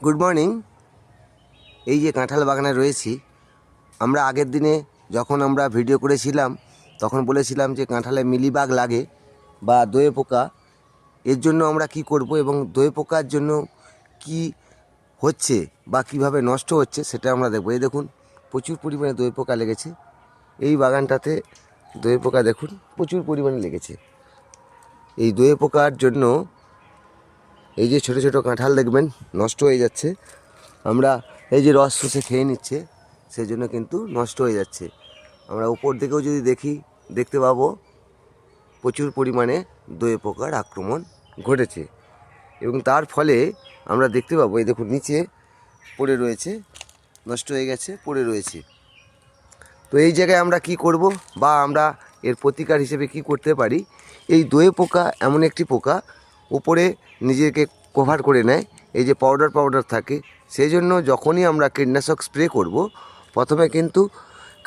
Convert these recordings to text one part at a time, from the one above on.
Good morning. এই যে কাঁঠাল বাগানে রয়েছি, আমরা আগের দিনে যখন আমরা ভিডিও করেছিলাম তখন বলেছিলাম যে কাঁঠালে মিলিবাগ লাগে বা দোয়ে পোকা। এর জন্য আমরা কি করব এবং দোয়ে পোকার জন্য কি হচ্ছে বা কিভাবে নষ্ট হচ্ছে সেটা আমরা দেখব। এই দেখুন, প্রচুর পরিমাণে দোয়ে পোকা লেগেছে এই বাগানটাতে। দোয়ে পোকা দেখুন প্রচুর পরিমাণে লেগেছে। এই দোয়ে পোকার জন্য এই যে ছোট ছোট কাঁঠাল দেখবেন নষ্ট হয়ে যাচ্ছে। আমরা এই যে রস শুষে খেয়ে নিচ্ছে, সেই জন্য কিন্তু নষ্ট হয়ে যাচ্ছে। আমরা উপর দিকেও যদি দেখতে পাবো প্রচুর পরিমাণে দোয়ে পোকার আক্রমণ ঘটেছে এবং তার ফলে আমরা দেখতে পাবো এই দেখুন নিচে পড়ে রয়েছে, নষ্ট হয়ে গেছে, পড়ে রয়েছে। তো এই জায়গায় আমরা কি করব বা আমরা এর প্রতিকার হিসেবে কি করতে পারি? এই দোয়ে পোকা এমন একটি পোকা উপরে নিজেকে কভার করে নেয়, এই যে পাউডার থাকে। সেই জন্য যখনই আমরা কীটনাশক স্প্রে করব, প্রথমে কিন্তু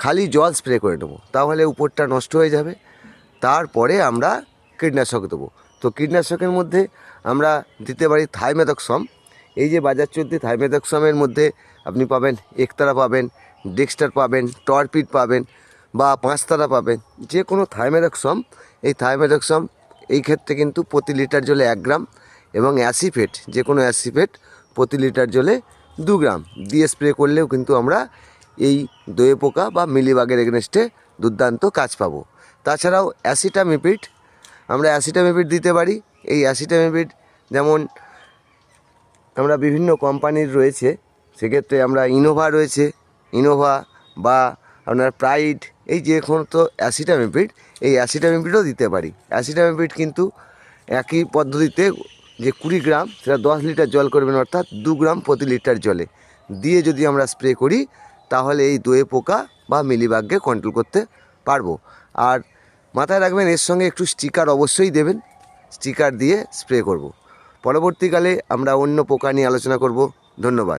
খালি জল স্প্রে করে নেব, তাহলে উপরটা নষ্ট হয়ে যাবে। তারপরে আমরা কীটনাশক দেবো। তো কীটনাশকের মধ্যে আমরা দিতে পারি থাইমেথক্সম। এই যে বাজার চলতি থাইমেথক্সমের মধ্যে আপনি পাবেন একতারা পাবেন, ডেক্সটার পাবেন, টরপিড পাবেন বা পাঁচতারা পাবেন, যে কোনো থাইমেথক্সম। এই থাইমেথক্সম এই ক্ষেত্রে কিন্তু প্রতি লিটার জলে 1 গ্রাম এবং অ্যাসিফেট, যে কোনো অ্যাসিফেট প্রতি লিটার জলে 2 গ্রাম দিয়ে স্প্রে করলেও কিন্তু আমরা এই দোয়ে পোকা বা মিলিবাগের এগেনস্টে দুর্দান্ত কাজ পাবো। তাছাড়াও অ্যাসিটামিপিড, আমরা অ্যাসিটামিপিড দিতে পারি। এই অ্যাসিটামিপিড যেমন আমরা বিভিন্ন কোম্পানির রয়েছে, সেক্ষেত্রে আমরা ইনোভা রয়েছে, ইনোভা বা আপনার প্রাইড, এই যে কোনো তো অ্যাসিটামিপিড, এই অ্যাসিটামিপিডও দিতে পারি। অ্যাসিটামিপিড কিন্তু একই পদ্ধতিতে যে 20 গ্রাম সেটা 10 লিটার জল করবেন, অর্থাৎ 2 গ্রাম প্রতি লিটার জলে দিয়ে যদি আমরা স্প্রে করি, তাহলে এই দোয়ে পোকা বা মিলিবাগকে কন্ট্রোল করতে পারবো। আর মাথায় রাখবেন এর সঙ্গে একটু স্টিকার অবশ্যই দেবেন, স্টিকার দিয়ে স্প্রে করব। পরবর্তীকালে আমরা অন্য পোকা নিয়ে আলোচনা করব। ধন্যবাদ।